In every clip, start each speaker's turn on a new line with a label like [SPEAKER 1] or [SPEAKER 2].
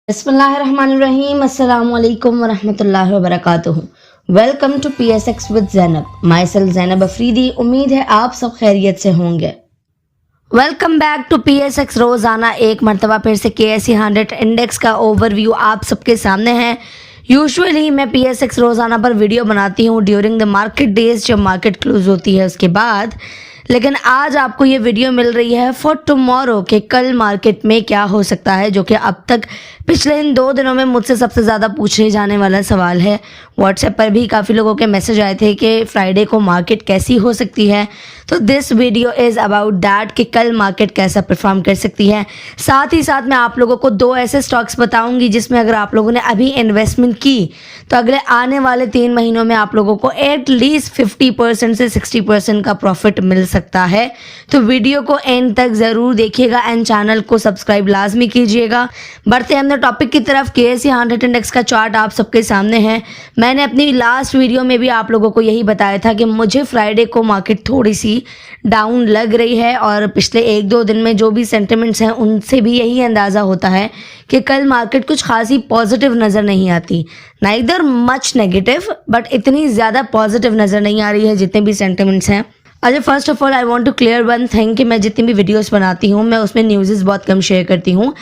[SPEAKER 1] बिस्मिल्लाहिर्रहमानिर्रहीम अस्सलामुअलैकुम वरहमतुल्लाहि वबरकातुहू। Welcome to PSX with Zainab. Myself Zainab Afridi. उम्मीद है आप सब खैरियत से होंगे। Welcome back to PSX। रोज़ाना एक मरतबा फिर से KSE 100 इंडेक्स का ओवरव्यू आप सबके सामने है। यूजुअली मैं PSX रोज़ाना पर वीडियो बनाती हूँ ड्यूरिंग द मार्केट डेज, जब मार्केट क्लोज होती है उसके बाद, लेकिन आज आपको ये वीडियो मिल रही है फॉर टुमारो कि कल मार्केट में क्या हो सकता है, जो कि अब तक पिछले इन 2 दिनों में मुझसे सबसे ज़्यादा पूछे जाने वाला सवाल है। व्हाट्सएप पर भी काफ़ी लोगों के मैसेज आए थे कि फ्राइडे को मार्केट कैसी हो सकती है, तो this video is about that कि कल मार्केट कैसा परफॉर्म कर सकती है। साथ ही साथ मैं आप लोगों को 2 ऐसे स्टॉक्स बताऊंगी जिसमें अगर आप लोगों ने अभी इन्वेस्टमेंट की तो अगले आने वाले 3 महीनों में आप लोगों को एटलीस्ट 50% से 60% का प्रॉफिट मिल सकता है। तो वीडियो को एंड तक ज़रूर देखिएगा एंड चैनल को सब्सक्राइब लाजमी कीजिएगा। बढ़ते हम टॉपिक की तरफ। KSE 100 इंडेक्स का चार्ट आप सबके सामने है। मैंने अपनी लास्ट वीडियो में भी आप लोगों को यही बताया था कि मुझे फ्राइडे को मार्केट थोड़ी सी डाउन लग रही है और पिछले 1-2 दिन में जो भी सेंटिमेंट्स हैं उनसे भी यही अंदाज़ा होता है कि कल मार्केट कुछ खासी पॉजिटिव नज़र नहीं आती, नाइदर मच नेगेटिव, बट इतनी ज़्यादा पॉजिटिव नज़र नहीं आ रही है जितने भी सेंटिमेंट्स हैं। अच्छा, first of all I want to clear one thing कि मैं जितनी भी वीडियोस बनाती हूँ मैं उसमें न्यूज़ बहुत कम शेयर करती हूँ।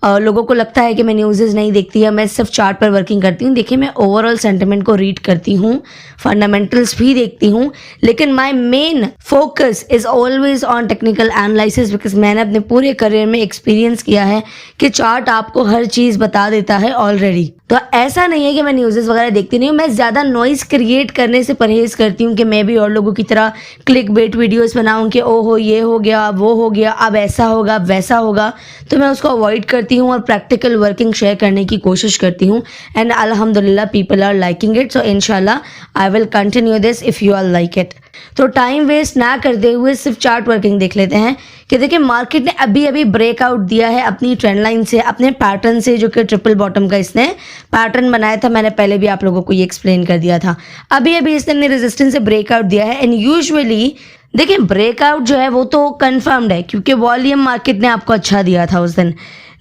[SPEAKER 1] लोगों को लगता है कि मैं न्यूज़ नहीं देखती है, मैं सिर्फ चार्ट पर वर्किंग करती हूँ। देखिए, मैं ओवरऑल सेंटिमेंट को रीड करती हूँ, फंडामेंटल्स भी देखती हूँ, लेकिन my main focus is always on technical analysis, because मैंने अपने पूरे करियर में एक्सपीरियंस किया है कि चार्ट आपको हर चीज़ बता देता है ऑलरेडी। तो ऐसा नहीं है कि मैं न्यूज़ वगैरह देखती नहीं हूँ, मैं ज़्यादा नॉइज़ क्रिएट करने से परहेज़ करती हूँ कि मैं भी और लोगों की तरह क्लिक बेट वीडियोज़ बनाऊँ कि ओहो ये हो गया, वो हो गया, अब ऐसा होगा, वैसा होगा। तो मैं उसको अवॉइड करती हूँ और प्रैक्टिकल वर्किंग शेयर करने की कोशिश करती हूँ एंड अल्हम्दुलिल्लाह people are liking it. So इंशाल्लाह I will continue this if you are like it. तो टाइम वेस्ट ना करते हुए सिर्फ चार्ट वर्किंग देख लेते हैं कि देखिए मार्केट ने अभी अभी ब्रेकआउट दिया है अपनी ट्रेंड लाइन से, अपने पैटर्न से, जो कि ट्रिपल बॉटम का इसने पैटर्न बनाया था। मैंने पहले भी आप लोगों को ये एक्सप्लेन कर दिया था। अभी अभी इसने अपने रेजिस्टेंस से ब्रेकआउट दिया है एंड यूजुअली देखिए ब्रेकआउट जो है वो तो कंफर्म्ड है क्योंकि वॉल्यूम मार्केट ने आपको अच्छा दिया था उस दिन,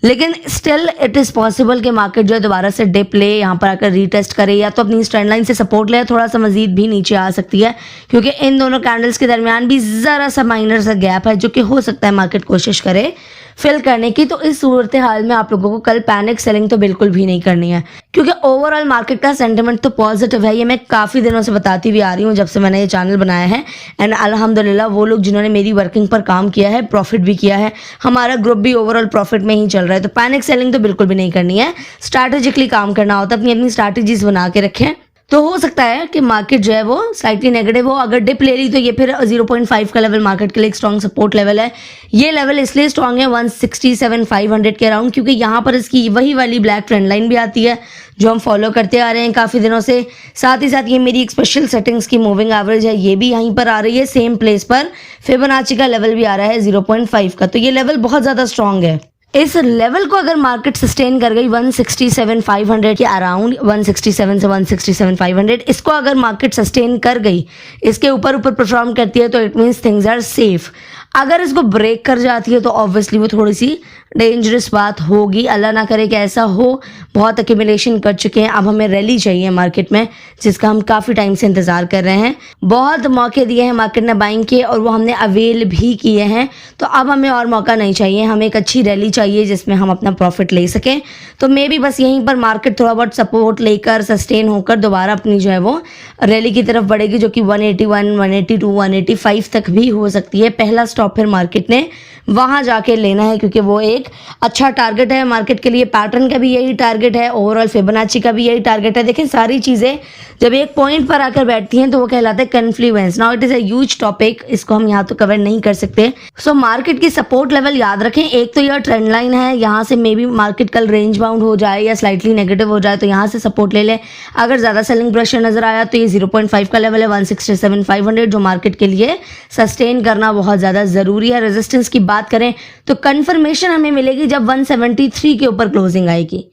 [SPEAKER 1] लेकिन स्टिल इट इज़ पॉसिबल कि मार्केट जो है दोबारा से डिप ले, यहाँ पर आकर रीटेस्ट करे या तो अपनी ट्रेंड लाइन से सपोर्ट ले, थोड़ा सा मजीद भी नीचे आ सकती है क्योंकि इन दोनों कैंडल्स के दरमियान भी ज़रा सा माइनर सा गैप है जो कि हो सकता है मार्केट कोशिश करे फिल करने की। तो इस सूरत हाल में आप लोगों को कल पैनिक सेलिंग तो बिल्कुल भी नहीं करनी है क्योंकि ओवरऑल मार्केट का सेंटिमेंट तो पॉजिटिव है। ये मैं काफ़ी दिनों से बताती हुई आ रही हूँ जब से मैंने ये चैनल बनाया है एंड अल्हम्दुलिल्लाह वो लोग जिन्होंने मेरी वर्किंग पर काम किया है प्रॉफिट भी किया है, हमारा ग्रुप भी ओवरऑल प्रॉफिट में ही चल रहा है। तो पैनिक सेलिंग तो बिल्कुल भी नहीं करनी है, स्ट्रैटेजिकली काम करना होता है, अपनी अपनी स्ट्रैटेजीज बना के रखें। तो हो सकता है कि मार्केट जो है वो स्लाइटली नेगेटिव हो, अगर डिप ले ली तो ये फिर 0.5 का लेवल मार्केट के लिए एक स्ट्रॉन्ग सपोर्ट लेवल है। ये लेवल इसलिए स्ट्रॉन्ग है 167,500 के अराउंड क्योंकि यहाँ पर इसकी वही वाली ब्लैक ट्रेंड लाइन भी आती है जो हम फॉलो करते आ रहे हैं काफ़ी दिनों से। साथ ही साथ ये मेरी एक स्पेशल सेटिंग्स की मूविंग एवरेज है, ये भी यहीं पर आ रही है सेम प्लेस पर। फिबोनाची का लेवल भी आ रहा है 0.5 का, तो ये लेवल बहुत ज़्यादा स्ट्रॉन्ग है। इस लेवल को अगर मार्केट सस्टेन कर गई 167,500 के अराउंड, 167 से 167,500, इसको अगर मार्केट सस्टेन कर गई, इसके ऊपर परफॉर्म करती है, तो it means things are safe. अगर इसको ब्रेक कर जाती है तो ऑब्वियसली वो थोड़ी सी डेंजरस बात होगी। अल्लाह ना करे कि ऐसा हो। बहुत एक्यूमुलेशन कर चुके हैं, अब हमें रैली चाहिए मार्केट में जिसका हम काफ़ी टाइम से इंतज़ार कर रहे हैं। बहुत मौके दिए हैं मार्केट ने बाइंग के और वो हमने अवेल भी किए हैं, तो अब हमें और मौका नहीं चाहिए, हमें एक अच्छी रैली चाहिए जिसमें हम अपना प्रॉफिट ले सकें। तो मे बी बस यहीं पर मार्केट थोड़ा बहुत सपोर्ट लेकर सस्टेन होकर दोबारा अपनी जो है वो रैली की तरफ बढ़ेगी जो कि 181, 182, 185 तक भी हो सकती है। पहला स्टॉप फिर मार्केट ने वहां जाके लेना है क्योंकि वो एक अच्छा टारगेट है मार्केट के लिए। पैटर्न का भी यही टारगेट है, ओवरऑल फिबोनाची का भी यही टारगेट है। देखिए सारी चीज़ें जब एक पॉइंट पर आकर बैठती हैं तो वो कहलाता है confluence. Now it is a huge topic, इसको हम यहाँ तो कवर नहीं कर सकते। सो मार्केट की सपोर्ट लेवल याद रखें। एक तो यह ट्रेंड लाइन है, यहाँ से मे बी मार्केट कल रेंज बाउंड हो जाए या स्लाइटली नेगेटिव हो जाए तो यहाँ से सपोर्ट ले ले। अगर ज़्यादा सेलिंग प्रेशर नजर आया तो ये 0.5 का लेवल है 167,500 जो मार्केट के लिए सस्टेन करना बहुत ज़्यादा ज़रूरी है। रेजिस्टेंस की बात करें तो कंफर्मेशन हमें मिलेगी जब 173 के ऊपर क्लोजिंग आएगी,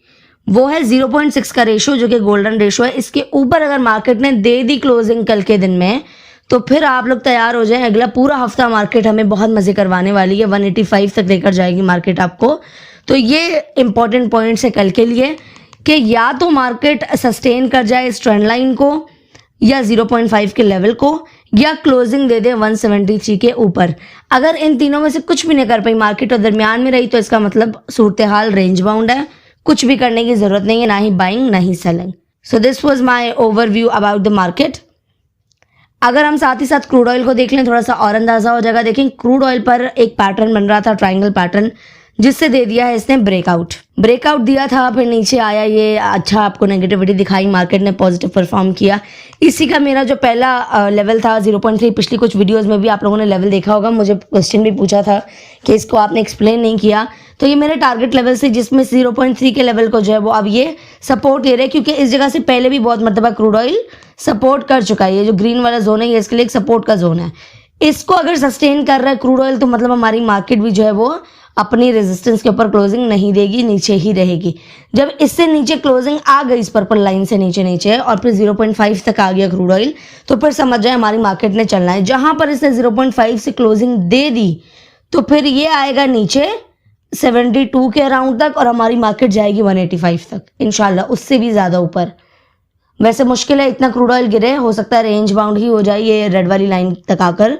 [SPEAKER 1] वो है 0.6 का रेशो जो कि गोल्डन रेशो है। इसके ऊपर अगर मार्केट ने दे दी क्लोजिंग कल के दिन में तो फिर आप लोग तैयार हो जाएं, अगला पूरा हफ्ता मार्केट हमें बहुत मजे करवाने वाली है। 185 तक लेकर जाएगी मार्केट आपको। तो ये इंपॉर्टेंट पॉइंट्स है कल के लिए कि या तो मार्केट सस्टेन कर जाए इस ट्रेंड लाइन को या 0.5 के लेवल को, या क्लोजिंग दे दे 173 के ऊपर। अगर इन तीनों में से कुछ भी नहीं कर पाई मार्केट और दरमियान में रही तो इसका मतलब सूरत हाल रेंज बाउंड है, कुछ भी करने की जरूरत नहीं है, ना ही बाइंग ना ही selling. So this was my overview about the market. अगर हम साथ ही साथ क्रूड ऑयल को देख लें, थोड़ा सा और अंदाजा हो जाएगा। देखें क्रूड ऑयल पर एक पैटर्न बन रहा था, ट्रायंगल पैटर्न, जिससे दे दिया है इसने ब्रेकआउट दिया था, फिर नीचे आया, ये अच्छा आपको नेगेटिविटी दिखाई, मार्केट ने पॉजिटिव परफॉर्म किया। इसी का मेरा जो पहला लेवल था 0.3, पिछली कुछ वीडियोस में भी आप लोगों ने लेवल देखा होगा, मुझे क्वेश्चन भी पूछा था कि इसको आपने एक्सप्लेन नहीं किया, तो ये मेरे टारगेट लेवल से, जिसमें 0.3 के लेवल को जो है वो अब ये सपोर्ट दे रहे हैं, क्योंकि इस जगह से पहले भी बहुत मरतबा क्रूड ऑयल सपोर्ट कर चुका है। ये जो ग्रीन वाला जोन है ये इसके लिए एक सपोर्ट का जोन है। इसको अगर सस्टेन कर रहा है क्रूड ऑयल तो मतलब हमारी मार्केट भी जो है वो अपनी रेजिस्टेंस के ऊपर क्लोजिंग नहीं देगी, नीचे ही रहेगी। जब इससे नीचे क्लोजिंग आ गई इस पर्पल लाइन से नीचे और फिर 0.5 तक आ गया क्रूड ऑयल, तो फिर समझ जाए हमारी मार्केट ने चलना है। जहां पर इसने 0.5 से क्लोजिंग दे दी तो फिर ये आएगा नीचे 72 के अराउंड तक और हमारी मार्केट जाएगी 185 तक इंशाल्लाह, उससे भी ज़्यादा ऊपर। वैसे मुश्किल है इतना क्रूड ऑयल गिरे, हो सकता है रेंज बाउंड ही हो जाए ये रेड वाली लाइन तक आकर,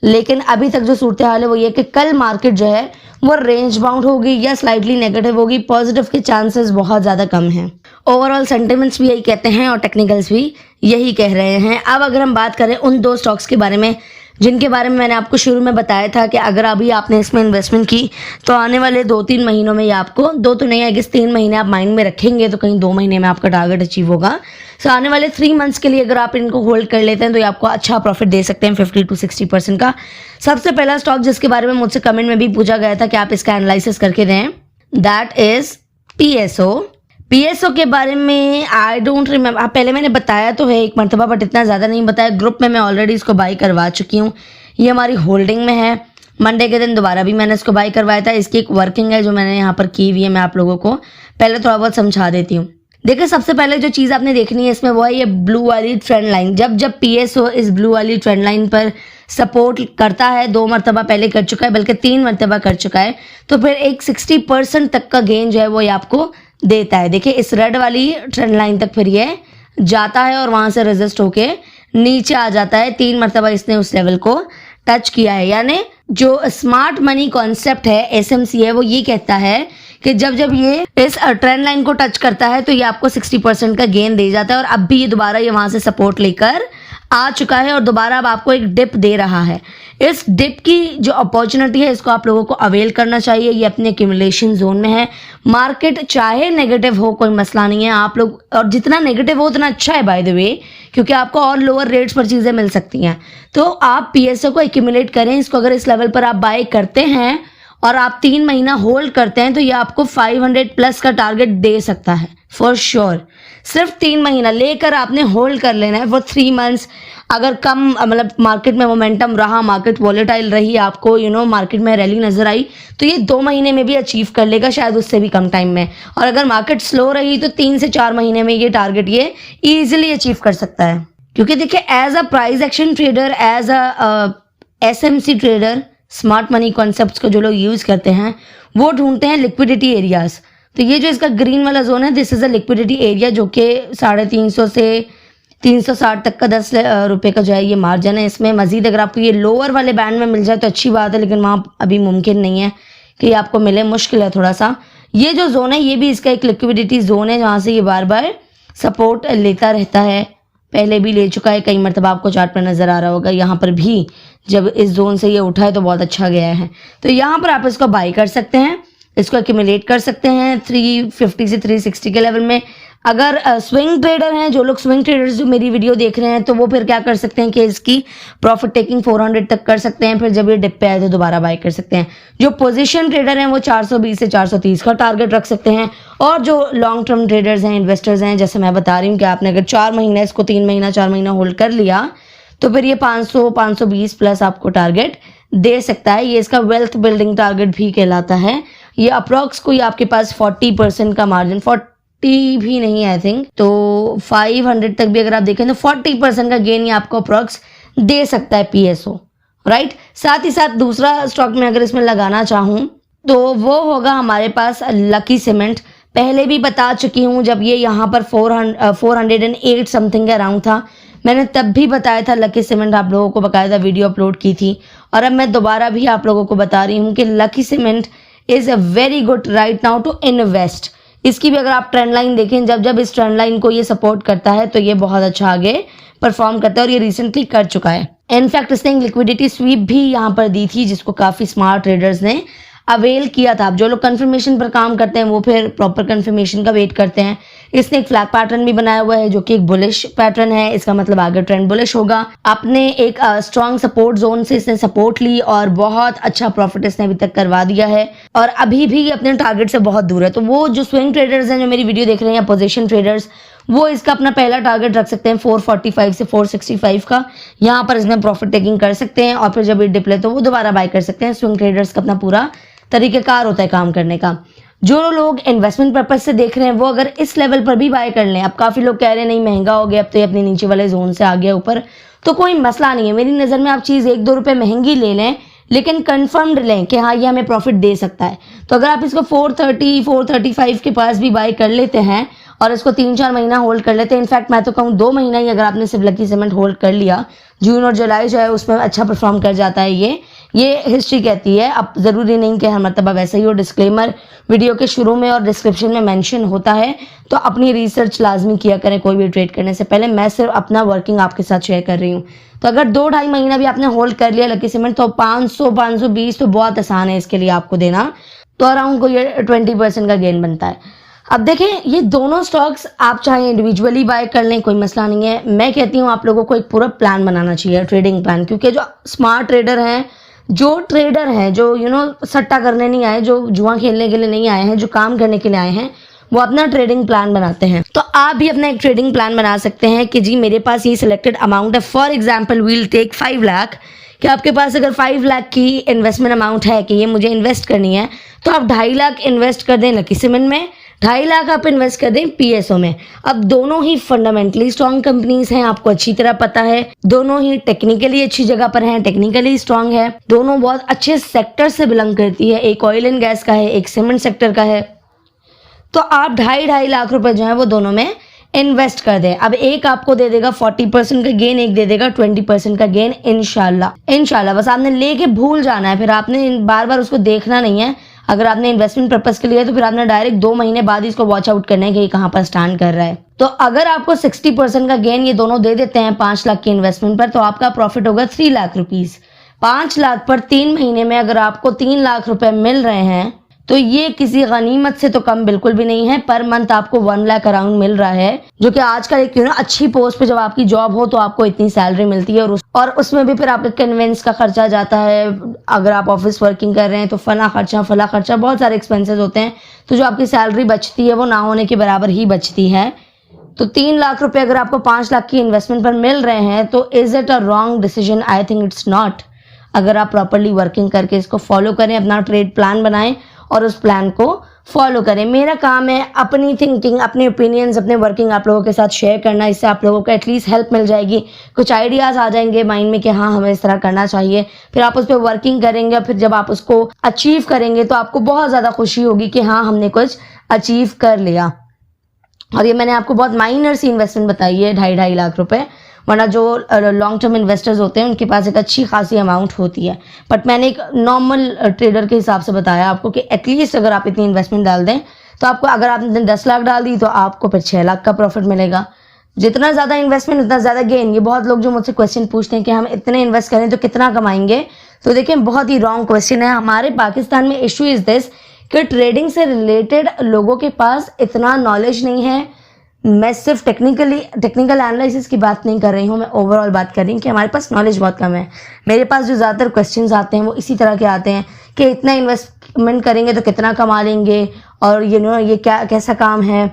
[SPEAKER 1] लेकिन अभी तक जो सूरत हाल है वो ये कि कल मार्केट जो है वो रेंज बाउंड होगी या स्लाइटली नेगेटिव होगी, पॉजिटिव के चांसेस बहुत ज़्यादा कम हैं। ओवरऑल सेंटिमेंट्स भी यही कहते हैं और टेक्निकल्स भी यही कह रहे हैं। अब अगर हम बात करें उन दो स्टॉक्स के बारे में जिनके बारे में मैंने आपको शुरू में बताया था कि अगर अभी आपने इसमें इन्वेस्टमेंट की तो आने वाले 2-3 महीनों में ये आपको, 2 तो नहीं है, 3 महीने आप माइंड में रखेंगे तो कहीं 2 महीने में आपका टारगेट अचीव होगा। सो आने वाले 3 मंथ्स के लिए अगर आप इनको होल्ड कर लेते हैं तो ये आपको अच्छा प्रॉफिट दे सकते हैं 50 to 60% का। सबसे पहला स्टॉक जिसके बारे में मुझसे कमेंट में भी पूछा गया था कि आप इसका एनालिसिस करके दें, दैट इज पीएसओ के बारे में आई डोंट रिमेम्बर, पहले मैंने बताया तो है एक मरतबा बट इतना ज़्यादा नहीं बताया। ग्रुप में मैं ऑलरेडी इसको बाई करवा चुकी हूँ, ये हमारी होल्डिंग में है। मंडे के दिन दोबारा भी मैंने इसको बाई करवाया था। इसकी एक वर्किंग है जो मैंने यहाँ पर की हुई है, मैं आप लोगों को पहले थोड़ा बहुत समझा देती हूँ। देखिए सबसे पहले जो चीज़ आपने देखनी है इसमें वो है ये ब्लू वाली ट्रेंड लाइन। जब पीएसओ इस ब्लू वाली ट्रेंड लाइन पर सपोर्ट करता है, 2 मरतबा पहले कर चुका है, बल्कि 3 मरतबा कर चुका है, तो फिर एक 60% तक का गेन जो है वो ये आपको देता है। देखिए इस रेड वाली ट्रेंड लाइन तक फिर ये जाता है और वहां से रेजिस्ट होके नीचे आ जाता है। 3 मरतबा इसने उस लेवल को टच किया है। यानी जो स्मार्ट मनी कॉन्सेप्ट है, एसएमसी है, वो ये कहता है कि जब ये इस ट्रेंड लाइन को टच करता है तो ये आपको 60% का गेन दे जाता है। और अब भी ये दोबारा ये वहां से सपोर्ट लेकर आ चुका है और दोबारा अब आपको एक डिप दे रहा है। इस डिप की जो अपॉर्चुनिटी है इसको आप लोगों को अवेल करना चाहिए। ये अपने एक्यूमुलेशन जोन में है। मार्केट चाहे नेगेटिव हो कोई मसला नहीं है, आप लोग, और जितना नेगेटिव हो उतना अच्छा है बाय द वे, क्योंकि आपको और लोअर रेट्स पर चीज़ें मिल सकती हैं। तो आप पीएसओ को एक्यूमुलेट करें। इसको अगर इस लेवल पर आप बाय करते हैं और आप 3 महीना होल्ड करते हैं तो ये आपको 500 प्लस का टारगेट दे सकता है फॉर श्योर। सिर्फ 3 महीना लेकर आपने होल्ड कर लेना है फॉर 3 मंथ्स। अगर कम मतलब मार्केट में मोमेंटम रहा, मार्केट वॉलेटाइल रही, आपको मार्केट में रैली नजर आई, तो ये 2 महीने में भी अचीव कर लेगा, शायद उससे भी कम टाइम में। और अगर मार्केट स्लो रही तो 3 से 4 महीने में ये टारगेट ये ईजिली अचीव कर सकता है। क्योंकि देखिए as a price action trader, as a SMC trader, smart money concepts को जो लोग यूज़ करते हैं वो ढूंढते हैं लिक्विडिटी एरियाज। तो ये जो इसका ग्रीन वाला जोन है, this is a liquidity area जो कि 350 से 360 तक का 10 रुपये का जो है ये मार्जिन है। इसमें मजीद अगर आपको ये लोअर वाले बैंड में मिल जाए तो अच्छी बात है, लेकिन वहाँ अभी मुमकिन नहीं है कि आपको मिले, मुश्किल है थोड़ा सा। ये जो जोन है ये भी इसका एक लिक्विडिटी जोन है जहाँ से ये बार बार सपोर्ट लेता रहता है। पहले भी ले चुका है, कई मरतबा आपको चार्ट पर नजर आ रहा होगा। यहाँ पर भी जब इस जोन से ये उठा है तो बहुत अच्छा गया है। तो यहाँ पर आप इसको बाई कर सकते हैं, इसको एक्यूमुलेट कर सकते हैं 350 से 360 के लेवल में। अगर स्विंग ट्रेडर हैं, जो लोग स्विंग ट्रेडर्स जो मेरी वीडियो देख रहे हैं, तो वो फिर क्या कर सकते हैं कि इसकी प्रॉफिट टेकिंग 400 तक कर सकते हैं, फिर जब ये डिप पे आए तो दोबारा बाय कर सकते हैं। जो पोजीशन ट्रेडर हैं वो 420 से 430 का टारगेट रख सकते हैं। और जो लॉन्ग टर्म ट्रेडर्स हैं, इन्वेस्टर्स हैं, जैसे मैं बता रही हूँ कि आपने अगर 4 महीना इसको 3 महीना 4 महीना होल्ड कर लिया तो फिर ये 500-520 प्लस आपको टारगेट दे सकता है। ये इसका वेल्थ बिल्डिंग टारगेट भी कहलाता है। ये अप्रॉक्स कोई आपके पास 40% का मार्जिन, 40 भी नहीं आई थिंक, तो 500 तक भी अगर आप देखें तो 40% का गेन ये आपको अप्रॉक्स दे सकता है पीएसओ, राइट। साथ ही साथ दूसरा स्टॉक में अगर इसमें लगाना चाहूँ तो वो होगा हमारे पास लकी सीमेंट। पहले भी बता चुकी हूँ, जब ये यहाँ पर 408 समथिंग के अराउंड था, मैंने तब भी बताया था लकी सीमेंट, आप लोगों को बकायदा वीडियो अपलोड की थी। और अब मैं दोबारा भी आप लोगों को बता रही हूँ कि Lucky Cement is a very good right now to invest. इसकी भी अगर आप ट्रेंड लाइन देखें, जब जब इस ट्रेंड लाइन को ये सपोर्ट करता है तो ये बहुत अच्छा आगे परफॉर्म करता है, और ये रिसेंटली कर चुका है। इनफैक्ट इसने एक लिक्विडिटी स्वीप भी यहाँ पर दी थी, जिसको काफ़ी स्मार्ट ट्रेडर्स ने अवेल किया था। अब जो लोग कंफर्मेशन पर काम करते हैं वो फिर प्रॉपर कंफर्मेशन का वेट करते हैं। इसने एक फ्लैग पैटर्न भी बनाया हुआ है जो कि एक बुलिश पैटर्न है, इसका मतलब आगे ट्रेंड बुलिश होगा। अपने एक स्ट्रॉन्ग सपोर्ट जोन से इसने सपोर्ट ली और बहुत अच्छा प्रॉफिट इसने अभी तक करवा दिया है, और अभी भी अपने टारगेट से बहुत दूर है। तो वो जो स्विंग ट्रेडर्स हैं जो मेरी वीडियो देख रहे हैं, पोजीशन ट्रेडर्स, वो इसका अपना पहला टारगेट रख सकते हैं 445 से 465 का। यहाँ पर इसमें प्रॉफिट टेकिंग कर सकते हैं, और फिर जब ये डिप ले तो वो दोबारा बाय कर सकते हैं। स्विंग ट्रेडर्स का अपना पूरा तरीकेकार होता है काम करने का। जो लोग इन्वेस्टमेंट पर्पज से देख रहे हैं वो अगर इस लेवल पर भी बाय कर लें, अब काफ़ी लोग कह रहे हैं नहीं महंगा हो गया, अब तो ये अपने नीचे वाले जोन से आ गया ऊपर, तो कोई मसला नहीं है। मेरी नज़र में आप चीज़ 1-2 रुपये महंगी ले लें, लेकिन कंफर्म्ड लें कि हाँ ये हमें प्रॉफिट दे सकता है। तो अगर आप इसको 435 के पास भी बाय कर लेते हैं और इसको 3-4 महीना होल्ड कर लेते हैं, इनफैक्ट मैं तो कहूँ 2 महीना ही अगर आपने सिर्फ लकी सीमेंट होल्ड कर लिया, जून और जुलाई जो है उसमें अच्छा परफॉर्म कर जाता है ये हिस्ट्री कहती है। अब ज़रूरी नहीं कि हर मरतबा वैसा ही हो, डिस्क्लेमर वीडियो के शुरू में और डिस्क्रिप्शन में मेंशन होता है, तो अपनी रिसर्च लाजमी किया करें कोई भी ट्रेड करने से पहले। मैं सिर्फ अपना वर्किंग आपके साथ शेयर कर रही हूँ। तो अगर 2-2.5 महीना भी आपने होल्ड कर लिया लकी सीमेंट, तो 500-520 तो बहुत आसान है इसके लिए आपको देना, तो अराउंड को ये 20% का गेन बनता है। अब देखें, ये दोनों स्टॉक्स आप चाहे इंडिविजुअली बाय कर लें, कोई मसला नहीं है। मैं कहती हूँ आप लोगों को एक पूरा प्लान बनाना चाहिए, ट्रेडिंग प्लान, क्योंकि जो स्मार्ट ट्रेडर हैं, जो ट्रेडर हैं, जो सट्टा करने नहीं आए, जो जुआ खेलने के लिए नहीं आए हैं, जो काम करने के लिए आए हैं, वो अपना ट्रेडिंग प्लान बनाते हैं। तो आप भी अपना एक ट्रेडिंग प्लान बना सकते हैं कि जी मेरे पास ये सिलेक्टेड अमाउंट है। For example we'll take 5 lakh, कि आपके पास अगर 5 लाख की इन्वेस्टमेंट अमाउंट है कि ये मुझे इन्वेस्ट करनी है, तो आप 2.5 लाख इन्वेस्ट कर दें लकी सीमेंट में, 2.5 लाख आप इन्वेस्ट कर दें पीएसओ में। अब दोनों ही फंडामेंटली स्ट्रॉन्ग कंपनीज हैं, आपको अच्छी तरह पता है। दोनों ही टेक्निकली अच्छी जगह पर हैं, टेक्निकली स्ट्रॉन्ग है। दोनों बहुत अच्छे सेक्टर से बिलोंग करती है, एक ऑयल एंड गैस का है, एक सीमेंट सेक्टर का है। तो आप 2.5 लाख रुपए जो है वो दोनों में इन्वेस्ट कर दें। अब एक आपको दे देगा 40% का गेन, एक दे देगा 20% का गेन, इंशाल्लाह। बस आपने लेके भूल जाना है, फिर आपने बार बार उसको देखना नहीं है। अगर आपने इन्वेस्टमेंट पर्पस के लिए तो फिर आपने डायरेक्ट 2 महीने बाद इसको वॉच आउट करना है कि ये कहाँ पर स्टैंड कर रहा है। तो अगर आपको 60% का गेन ये दोनों दे देते हैं 5 लाख की इन्वेस्टमेंट पर, तो आपका प्रॉफिट होगा 3 लाख रुपीज। 5 लाख पर 3 महीने में अगर आपको 3 लाख रुपए मिल रहे हैं, तो ये किसी गनीमत से तो कम बिल्कुल भी नहीं है। पर मंथ आपको 1 लाख अराउंड मिल रहा है, जो कि आजकल एक अच्छी पोस्ट पे जब आपकी जॉब हो तो आपको इतनी सैलरी मिलती है, और उसमें भी फिर आपके कन्वेंस का खर्चा जाता है। अगर आप ऑफिस वर्किंग कर रहे हैं तो फला खर्चा, बहुत सारे एक्सपेंसेस होते हैं। तो जो आपकी सैलरी बचती है वो ना होने के बराबर ही बचती है। तो 3 लाख रुपए अगर आपको 5 लाख की इन्वेस्टमेंट पर मिल रहे हैं, तो is it a wrong decision? I think it's not. अगर आप प्रॉपरली वर्किंग करके इसको फॉलो करें, अपना ट्रेड प्लान बनाएं और उस प्लान को फॉलो करें। मेरा काम है अपनी थिंकिंग, अपने ओपिनियंस, अपने वर्किंग आप लोगों के साथ शेयर करना। इससे आप लोगों को एटलीस्ट हेल्प मिल जाएगी, कुछ आइडियाज़ आ जाएंगे माइंड में कि हाँ हमें इस तरह करना चाहिए। फिर आप उस पर वर्किंग करेंगे, फिर जब आप उसको अचीव करेंगे तो आपको बहुत ज़्यादा खुशी होगी कि हाँ हमने कुछ अचीव कर लिया। और ये मैंने आपको बहुत माइनर सी इन्वेस्टमेंट बताई है, 2.5 लाख रुपए, वरना जो लॉन्ग टर्म इन्वेस्टर्स होते हैं उनके पास एक अच्छी खासी अमाउंट होती है। बट मैंने एक नॉर्मल ट्रेडर के हिसाब से बताया आपको कि एटलीस्ट अगर आप इतनी इन्वेस्टमेंट डाल दें, तो आपको, अगर आपने 10 लाख डाल दी तो आपको फिर 6 लाख का प्रॉफिट मिलेगा। जितना ज़्यादा इन्वेस्टमेंट उतना ज़्यादा गेन। ये बहुत लोग जो मुझसे क्वेश्चन पूछते हैं कि हम इतने इन्वेस्ट करें तो कितना कमाएंगे, तो देखिए बहुत ही रॉन्ग क्वेश्चन है। हमारे पाकिस्तान में इशू इज़ दिस कि ट्रेडिंग से रिलेटेड लोगों के पास इतना नॉलेज नहीं है। मैं सिर्फ टेक्निकल एनालिसिस की बात नहीं कर रही हूँ, मैं ओवरऑल बात कर रही हूँ कि हमारे पास नॉलेज बहुत कम है। मेरे पास जो ज़्यादातर क्वेश्चंस आते हैं वो इसी तरह के आते हैं कि इतना इन्वेस्टमेंट करेंगे तो कितना कमा लेंगे, और ये क्या कैसा काम है,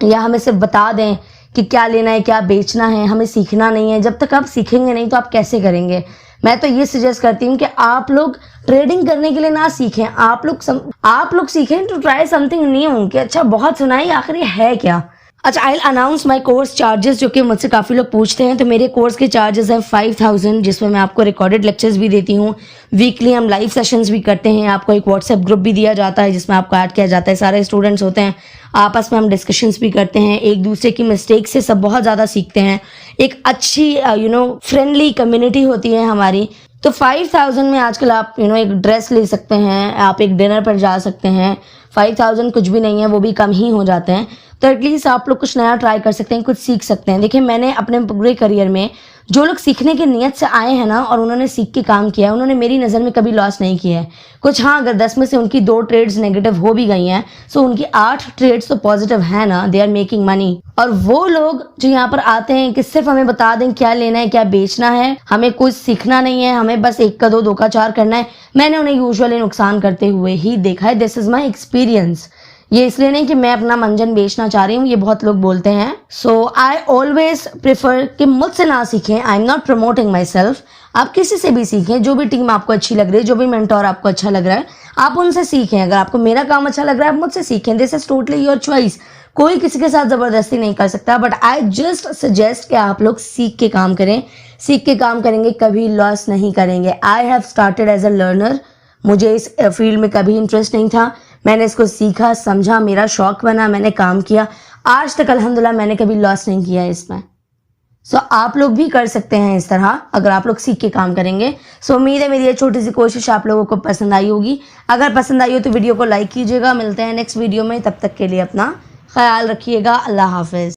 [SPEAKER 1] या हमें सिर्फ बता दें कि क्या लेना है क्या बेचना है, हमें सीखना नहीं है। जब तक आप सीखेंगे नहीं तो आप कैसे करेंगे? मैं तो ये सजेस्ट करती हूँ कि आप लोग ट्रेडिंग करने के लिए ना सीखें, आप लोग सीखें टू ट्राई समथिंग न्यू। कि अच्छा बहुत सुना है, आखिर ये है क्या? अच्छा, आई अनाउंस माई कोर्स चार्जेस, जो कि मुझसे काफ़ी लोग पूछते हैं। तो मेरे कोर्स के चार्जेस हैं 5000, जिसमें मैं आपको रिकॉर्डेड लेक्चर्स भी देती हूँ। वीकली हम लाइव सेशंस भी करते हैं। आपको एक व्हाट्सएप ग्रुप भी दिया जाता है जिसमें आपको ऐड किया जाता है। सारे स्टूडेंट्स होते हैं, आपस में हम डिस्कशंस भी करते हैं, एक दूसरे की मिस्टेक से सब बहुत ज़्यादा सीखते हैं। एक अच्छी फ्रेंडली कम्युनिटी होती है हमारी। तो 5000 में आजकल आप एक ड्रेस ले सकते हैं, आप एक डिनर पर जा सकते हैं। 5000 कुछ भी नहीं है, वो भी कम ही हो जाते हैं। तो एटलीस्ट आप लोग कुछ नया ट्राई कर सकते हैं, कुछ सीख सकते हैं। देखिए, मैंने अपने पूरे करियर में जो लोग सीखने की नीयत से आए हैं ना और उन्होंने सीख के काम किया है, उन्होंने मेरी नज़र में कभी लॉस नहीं किया है। कुछ हाँ, अगर 10 में से उनकी 2 ट्रेड्स नेगेटिव हो भी गई हैं, सो उनकी 8 ट्रेड्स तो पॉजिटिव है ना, दे आर मेकिंग मनी। और वो लोग जो यहाँ पर आते हैं कि सिर्फ हमें बता दें क्या लेना है, क्या बेचना है, हमें कुछ सीखना नहीं है, हमें बस 1 का 2, 2 का 4 करना है, मैंने उन्हें यूजुअली नुकसान करते हुए ही देखा है। This is my experience. ये इसलिए नहीं कि मैं अपना मंजन बेचना चाह रही हूँ, ये बहुत लोग बोलते हैं। सो आई ऑलवेज प्रेफर कि मुझसे ना सीखें। I am not promoting my self. आप किसी से भी सीखें, जो भी टीम आपको अच्छी लग रही है, जो भी मेंटोर आपको अच्छा लग रहा है, आप उनसे सीखें। अगर आपको मेरा काम अच्छा लग रहा है, आप मुझसे सीखें। This is totally your choice. कोई किसी के साथ जबरदस्ती नहीं कर सकता। बट आई जस्ट सजेस्ट कि आप लोग सीख के काम करें। सीख के काम करेंगे, कभी लॉस नहीं करेंगे। I have started as a learner. मुझे इस फील्ड में कभी इंटरेस्ट नहीं था। मैंने इसको सीखा, समझा, मेरा शौक बना, मैंने काम किया। आज तक अल्हम्दुलिल्लाह मैंने कभी लॉस नहीं किया है इसमें। सो आप लोग भी कर सकते हैं इस तरह, अगर आप लोग सीख के काम करेंगे। सो उम्मीद है मेरी ये छोटी सी कोशिश आप लोगों को पसंद आई होगी। अगर पसंद आई हो तो वीडियो को लाइक कीजिएगा। मिलते हैं नेक्स्ट वीडियो में, तब तक के लिए अपना ख्याल रखिएगा। अल्लाह हाफिज़।